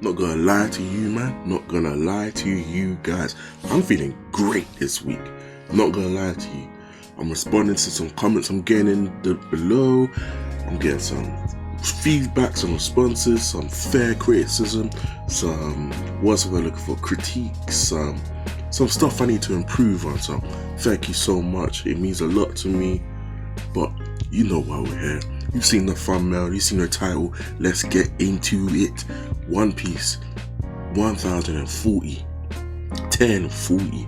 Not gonna lie to you, man. Not gonna lie to you guys. I'm feeling great this week. Not gonna lie to you. I'm responding to some comments I'm getting in below. I'm getting some feedback, some responses, some fair criticism, some what's we're looking for, critiques, some stuff I need to improve on. So thank you so much. It means a lot to me. But you know why we're here. You've seen the thumbnail, you've seen the title. Let's get into it. One Piece 1040 1040.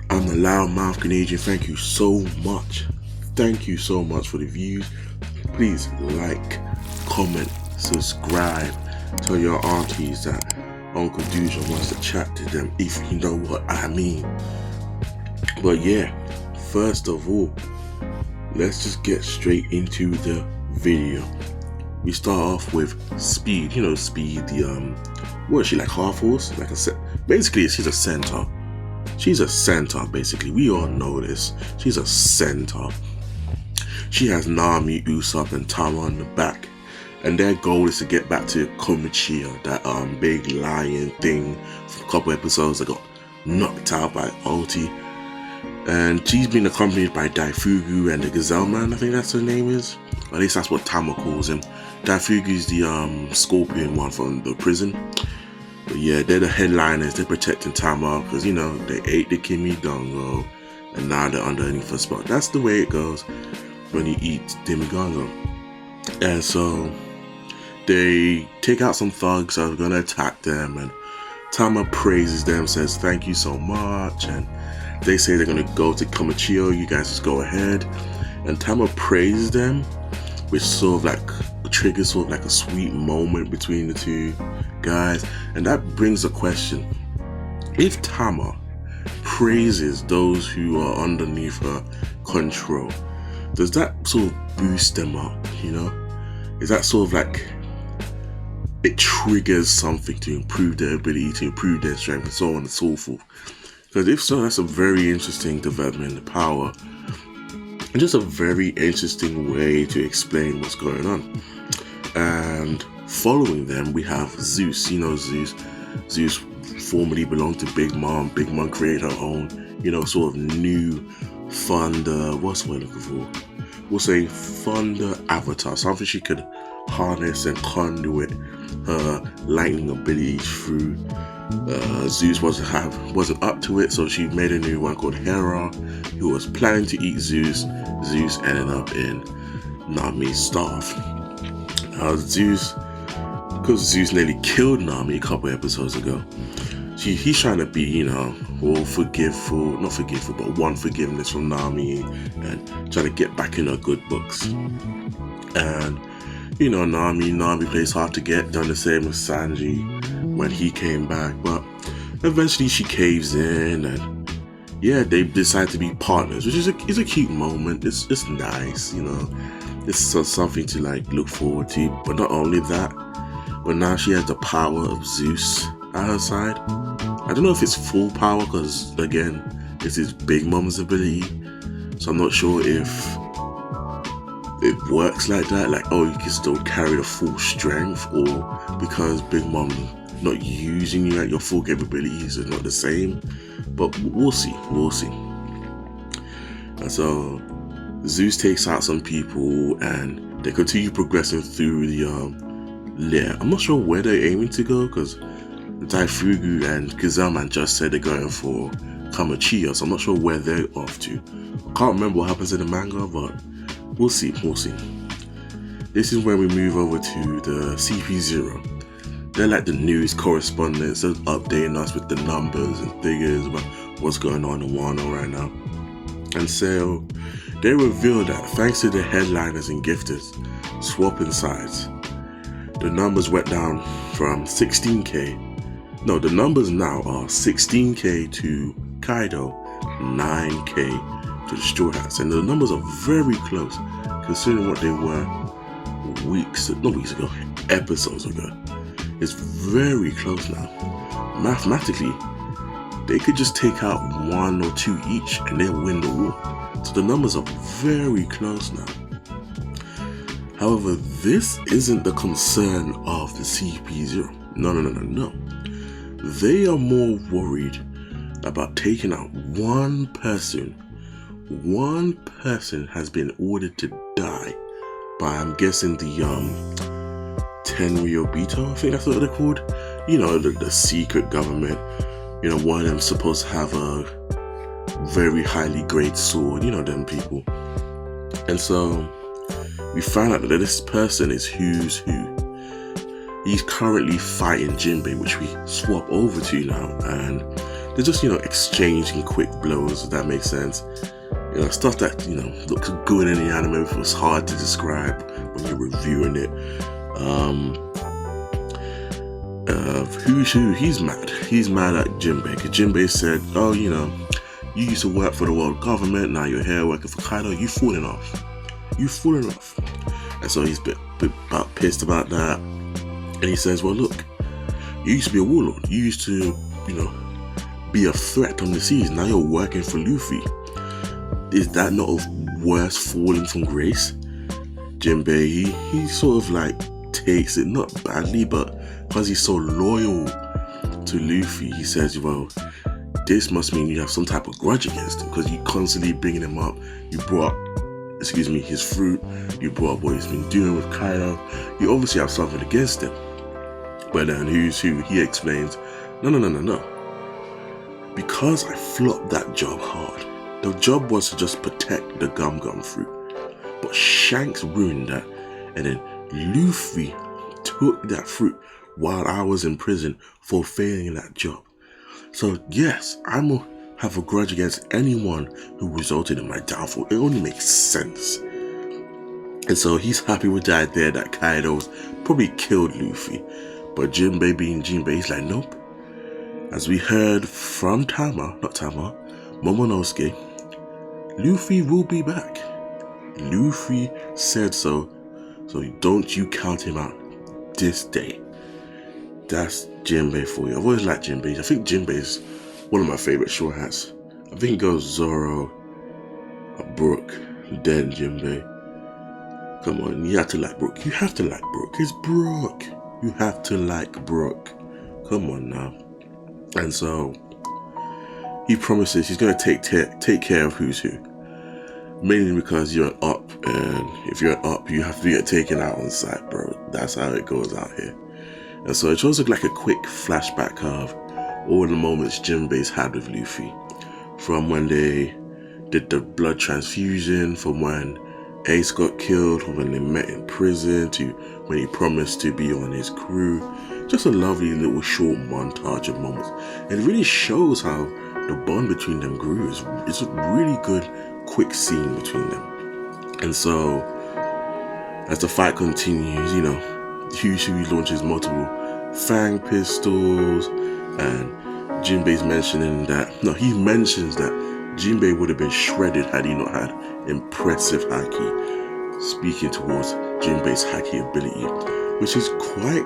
I'm the loudmouth Canadian. Thank you so much. Thank you so much for the views. Please like, comment, subscribe. Tell your aunties that Uncle Duja wants to chat to them, if you know what I mean. But yeah, first of all, let's just get straight into the video. We start off with Speed. You know Speed, the what is she, like half horse? Like basically she's a centaur. She's a centaur, basically. We all know this. She's a centaur. She has Nami, Usopp, and Tama on the back. And their goal is to get back to Komichia, that big lion thing from a couple episodes that got knocked out by Ulti. And she's been accompanied by Daifugu and the Gazelle Man, I think that's her name is. At least that's what Tama calls him. Daifugu's the scorpion one from the prison. But yeah, they're the headliners. They're protecting Tama because, you know, they ate the Kimi Dongo and now they're underneath a spot. That's the way it goes when you eat Demigongo. And so they take out some thugs that are going to attack them, and Tama praises them, says thank you so much, and they say they're going to go to Komichio, you guys just go ahead. And Tama praises them, which sort of like triggers sort of like a sweet moment between the two guys. And that brings a question. If Tama praises those who are underneath her control, does that sort of boost them up, you know? Is that sort of like it triggers something to improve their ability, to improve their strength, and so on and so forth? Because if so, that's a very interesting development in the power, and just a very interesting way to explain what's going on. And following them, we have Zeus. You know Zeus. Zeus formerly belonged to Big Mom. Big Mom created her own, you know, sort of new thunder. What's we're looking for? We'll say thunder avatar, something she could harness and conduit her lightning abilities through. Zeus wasn't up to it, so she made a new one called Hera, who was planning to eat Zeus. Zeus ended up in Nami's staff. Zeus, because Zeus nearly killed Nami a couple episodes ago, he's trying to be, you know, all forgiveful, not forgiveful, but one forgiveness from Nami, and trying to get back in her good books. And you know, Nami plays hard to get, done the same with Sanji when he came back, but eventually she caves in, and yeah, they decide to be partners, which is a cute moment. It's nice, you know. It's something to like look forward to. But not only that, but now she has the power of Zeus at her side. I don't know if it's full power, because again, this is Big Mom's ability, so I'm not sure if it works like that, like, oh, you can still carry the full strength, or because Big Mom not using you at your full capabilities is not the same. But we'll see. And so Zeus takes out some people, and they continue progressing through the lair. I'm not sure where they're aiming to go, because Daifugu and Gazelman just said they're going for Komichio, so I'm not sure where they're off to. I can't remember what happens in the manga, but we'll see. This is where we move over to the CP0. They're like the news correspondents, they're updating us with the numbers and figures about what's going on in Wano right now. And so they reveal that thanks to the headliners and gifters swapping sides, the numbers went down from 16k. No, the numbers now are 16k to Kaido, 9k to the Straw Hats, and the numbers are very close considering what they were episodes ago. It's very close now. Mathematically, they could just take out 1 or 2 each and they'll win the war. So the numbers are very close now. However, this isn't the concern of the CP0. No. They are more worried about taking out one person. One person has been ordered to die by, I'm guessing, the Tenryobito, I think that's what they're called. You know, the secret government. You know, one of them's supposed to have a very highly grade sword. You know, them people. And so we found out that this person is who's who. He's currently fighting Jinbe, which we swap over to now, and they're just, you know, exchanging quick blows, if that makes sense. You know, stuff that, you know, looks good in the anime, if it was hard to describe when you're reviewing it. Who's who? He's mad. He's mad at Jinbe, because Jinbe said, oh, you know, you used to work for the world government, now you're here working for Kaido, you've fallen off. And so he's a bit pissed about that. And he says, well, look, you used to be a warlord. You used to, you know, be a threat on the seas. Now you're working for Luffy. Is that not a worse falling from grace? Jinbe, he sort of like takes it, not badly, but because he's so loyal to Luffy, he says, well, this must mean you have some type of grudge against him, because you constantly bringing him up. You brought his fruit, you brought up what he's been doing with Kaido. You obviously have something against him. But then who's who? He explains, no. Because I flopped that job hard. The job was to just protect the gum fruit. But Shanks ruined that. And then Luffy took that fruit while I was in prison for failing that job. So yes, I'm gonna have a grudge against anyone who resulted in my downfall. It only makes sense. And so he's happy with the idea that Kaido's probably killed Luffy. But Jinbe being Jinbe, he's like, nope. As we heard from Momonosuke, Luffy will be back. Luffy said so. So don't you count him out this day. That's Jinbe for you. I've always liked Jinbe. I think Jinbe is one of my favorite short hats. I think it goes Zoro, Brook, then Jinbe. Come on, you have to like Brook. You have to like Brook. It's Brook. You have to like Brook. Come on now. And so he promises he's going to take care of who's who. Mainly because you're an up, and if you're an up, you have to get taken out on sight, bro. That's how it goes out here. And so it shows like a quick flashback of all the moments Jinbe's had with Luffy. From when they did the blood transfusion, from when Ace got killed, from when they met in prison, to when he promised to be on his crew. Just a lovely little short montage of moments. And it really shows how the bond between them grew. It's a really good quick scene between them. And so as the fight continues, you know, Hugh launches multiple fang pistols, and Jinbe's mentioning that, no, he mentions that Jinbe would have been shredded had he not had impressive haki, speaking towards Jinbe's haki ability, which is quite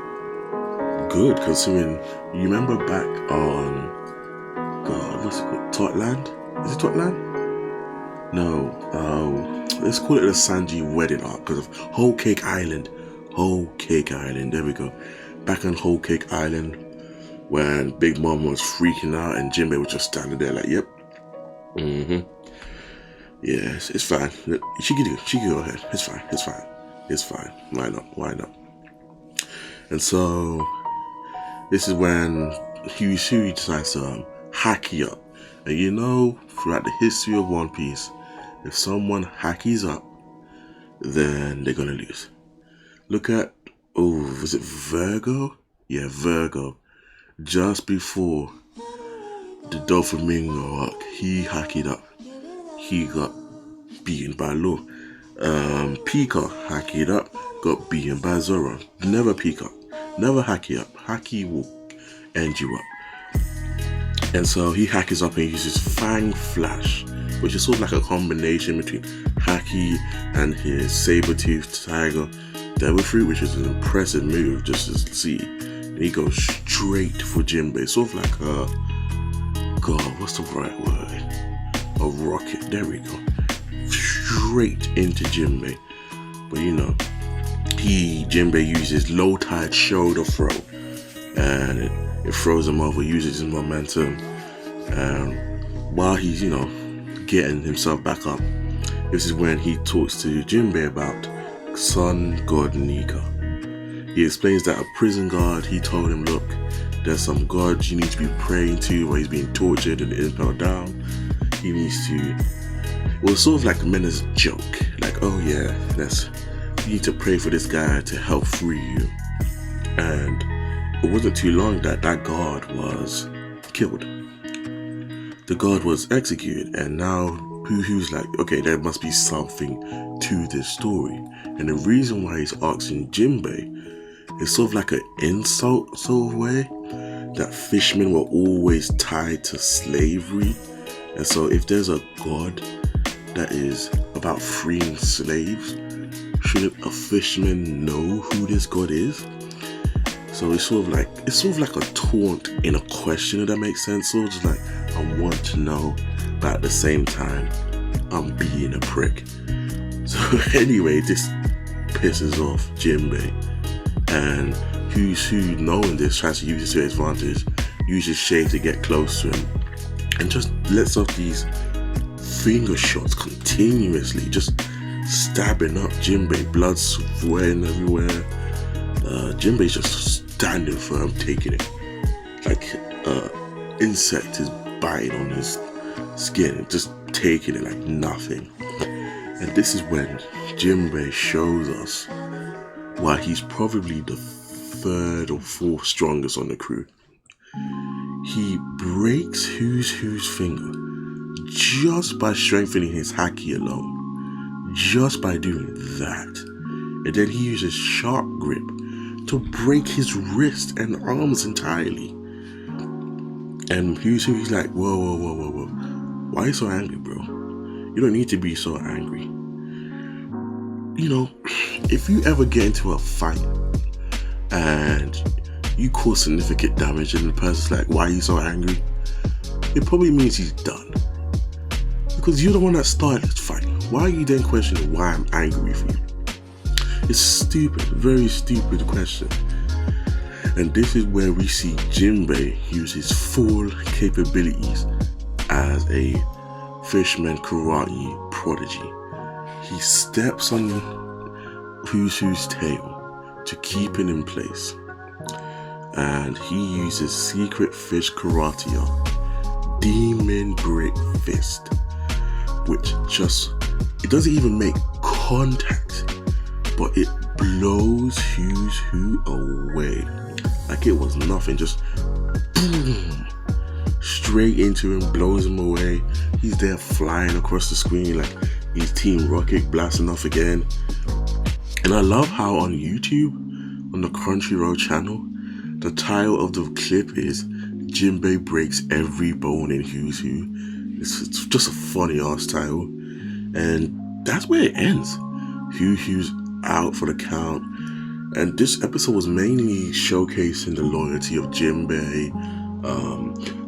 good considering, you remember back on, God, what's it called, Totland? Is it Totland? No, let's call it the Sanji wedding arc, because of Whole Cake Island, there we go. Back on Whole Cake Island, when Big Mom was freaking out and Jinbe was just standing there like, yep, yes, it's fine. She can go ahead. It's fine. Why not? And so this is when Hugh decides to haki up. And you know, throughout the history of One Piece, if someone hackies up, then they're gonna lose. Look at, was it Virgo? Yeah, Virgo. Just before the Doflamingo arc, he hackied up. He got beaten by Law. Pika hackied up, got beaten by Zoro. Never peek up. Never haki up. Haki will end you up. And so he hacks up and uses Fang Flash, which is sort of like a combination between haki and his saber-toothed tiger devil fruit, which is an impressive move just to see. And he goes straight for Jinbe, sort of like a, God, what's the right word? A rocket. There we go. Straight into Jinbe. But you know, Jinbe uses low tide shoulder throw and it throws him over, uses his momentum, and while he's, you know, getting himself back up, this is when he talks to Jinbe about Sun God Nika. He explains that a prison guard, he told him, look, there's some gods you need to be praying to while he's being tortured and impaled down. He needs to, well, sort of like meant as a joke, like, oh yeah, you need to pray for this guy to help free you. And it wasn't too long that guard was killed. The guard was executed, and now Who's like, okay, there must be something to this story. And the reason why he's asking Jinbe is sort of like an insult sort of way, that fishermen were always tied to slavery. And so if there's a god that is about freeing slaves, shouldn't a fisherman know who this god is? So it's sort of like a taunt in a question, if that makes sense. So it's like, I want to know, but at the same time, I'm being a prick. So anyway, this pisses off Jinbe, and Who, knowing this, tries to use it to his advantage, uses shade to get close to him, and just lets off these finger shots continuously, just stabbing up Jinbe, blood sweating everywhere. Jinbe's just standing firm, taking it like insect is biting on his skin, just taking it like nothing. And this is when Jinbe shows us why he's probably the third or fourth strongest on the crew. He breaks Who's finger just by strengthening his haki alone, just by doing that. And then he uses sharp grip to break his wrist and arms entirely. And he's like, whoa. Why are you so angry, bro? You don't need to be so angry. You know, if you ever get into a fight and you cause significant damage and the person's like, why are you so angry? It probably means he's done. Because you're the one that started this fight. Why are you then questioning why I'm angry with you? It's stupid, very stupid question. And this is where we see Jinbe use his full capabilities as a fisherman karate prodigy. He steps on Who's tail to keep it in place, and he uses secret fish karate art, Demon Brick Fist, which it doesn't even make contact, but it blows Who away like it was nothing. Just boom, straight into him, blows him away. He's there flying across the screen like he's Team Rocket blasting off again. And I love how on YouTube, on the Crunchyroll channel, the title of the clip is Jinbe breaks every bone in Who's Who. It's just a funny ass title, and that's where it ends. Who's out for the count, and this episode was mainly showcasing the loyalty of Jinbe,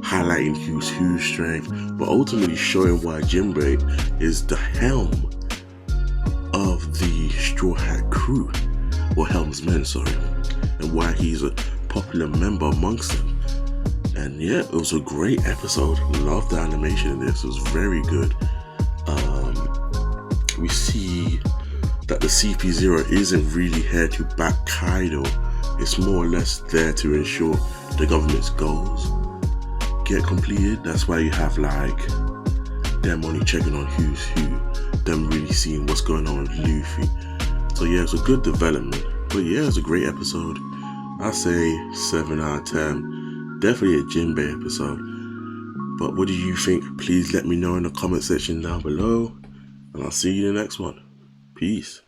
highlighting Who's strength, but ultimately showing why Jinbe is the helm of the Straw Hat crew, or helmsmen, sorry, and why he's a popular member amongst them. And yeah, it was a great episode. Loved the animation in this. It was very good. We see that the CP0 isn't really here to back Kaido. It's more or less there to ensure the government's goals get completed. That's why you have like them only checking on Who's Who, them really seeing what's going on with Luffy. So yeah, it's a good development. But yeah, it's a great episode. I say 7 out of 10. Definitely a Jinbe episode. But what do you think? Please let me know in the comment section down below. And I'll see you in the next one. Peace.